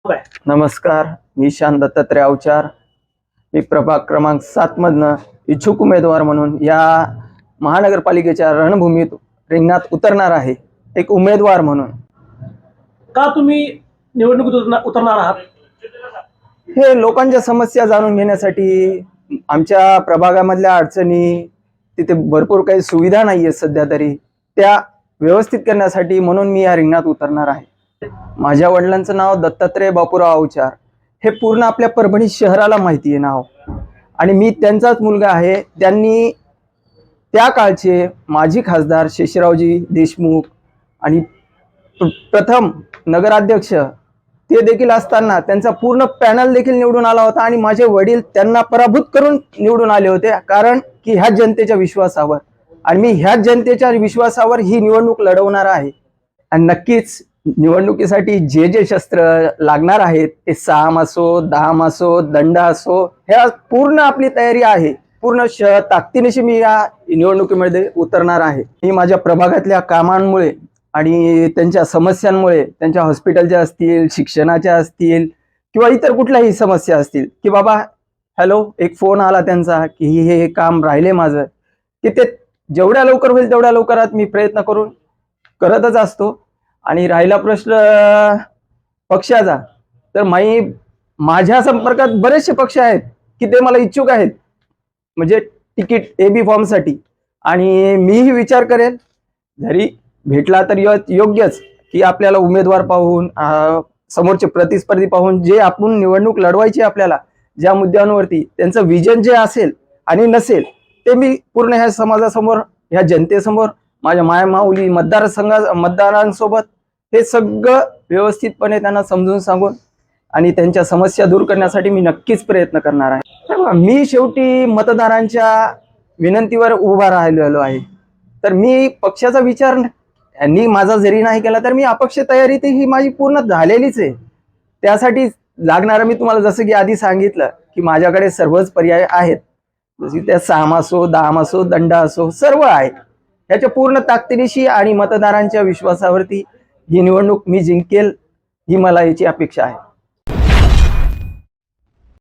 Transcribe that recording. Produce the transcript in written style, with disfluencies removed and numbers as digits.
काय? नमस्कार, मी शांत दत्तात्रय अवचार. मी प्रभाग क्रमांक 7 मधनं इच्छुक उमेदवार म्हणून या महानगरपालिकेच्या रणभूमीत रिंगणात उतरणार आहे, एक उमेदवार म्हणून. का तुम्ही निवडणुकीत उतरणार आहात? हे लोकांच्या समस्या जाणून घेण्यासाठी, आमच्या प्रभागामधल्या अडचणी, तिथे भरपूर काही सुविधा नाही आहेत सध्या तरी, त्या व्यवस्थित करण्यासाठी म्हणून मी या रिंगणात उतरणार आहे. माझ्या वडिलांचं नाव दत्तात्रय बापूराव अवचार. हे पूर्ण आपल्या परभणी शहराला माहिती आहे नाव, आणि मी त्यांचाच मुलगा आहे. त्यांनी त्या काळचे माजी खासदार शेषरावजी देशमुख आणि प्रथम नगराध्यक्ष ते देखील असताना त्यांचा पूर्ण पॅनल देखील निवडून आला होता, आणि माझे वडील त्यांना पराभूत करून निवडून आले होते, कारण की ह्या जनतेच्या विश्वासावर, आणि मी ह्या जनतेच्या विश्वासावर ही निवडणूक लढवणार आहे. आणि नक्कीच निवडणुकीसाठी जे जे शस्त्र लागणार आहेत, ते साम असो, दाम असो, दंड असो, ह्या पूर्ण आपली तयारी आहे. पूर्ण ताकदीनिशी मी या निवडणुकीमध्ये उतरणार आहे. मी माझ्या प्रभागातल्या कामांमुळे आणि त्यांच्या समस्यांमुळे, त्यांच्या हॉस्पिटलच्या असतील, शिक्षणाच्या असतील, किंवा इतर कुठल्याही समस्या असतील, की बाबा हॅलो, एक फोन आला त्यांचा की हे काम राहिले माझं, की ते जेवढ्या लवकर होईल तेवढ्या लवकरात मी प्रयत्न करून करतच असतो. आणि राहिला प्रश्न पक्षाचा, तर माझ्या संपर्कात बरेचसे पक्ष आहेत की ते मला इच्छुक आहेत, म्हणजे तिकीट AB फॉर्मसाठी. आणि मीही विचार करेन, जरी भेटला तर योग्यच, की आपल्याला उमेदवार पाहून, समोरचे प्रतिस्पर्धी पाहून, जे आपण निवडणूक लढवायची आपल्याला, ज्या मुद्द्यांवरती त्यांचं विजन जे असेल आणि नसेल, ते मी पूर्ण ह्या समाजासमोर, ह्या जनतेसमोर, माझ्या मायमाऊली मतदारांसोबत हे सगळं व्यवस्थितपणे त्यांना समजून सांगून आणि त्यांच्या समस्या दूर करण्यासाठी मी नक्कीच प्रयत्न करणार आहे. मी शेवटी मतदारांच्या विनंतीवर उभा राहिलेलो आहे. तर मी पक्षाचा विचार यांनी माझा जरी नाही केला, तर मी अपक्ष तयारी तर ही माझी पूर्ण झालेलीच आहे. त्यासाठी लागणारं, मी तुम्हाला जसं की आधी सांगितलं, की माझ्याकडे सर्वच पर्याय आहेत. जसे त्या साम असो, दाम असो, दंड असो, सर्व आहे. ह्याच्या पूर्ण ताकदीनिशी आणि मतदारांच्या विश्वासावरती ही निवडणूक मी जिंकेल, ही मला याची अपेक्षा आहे.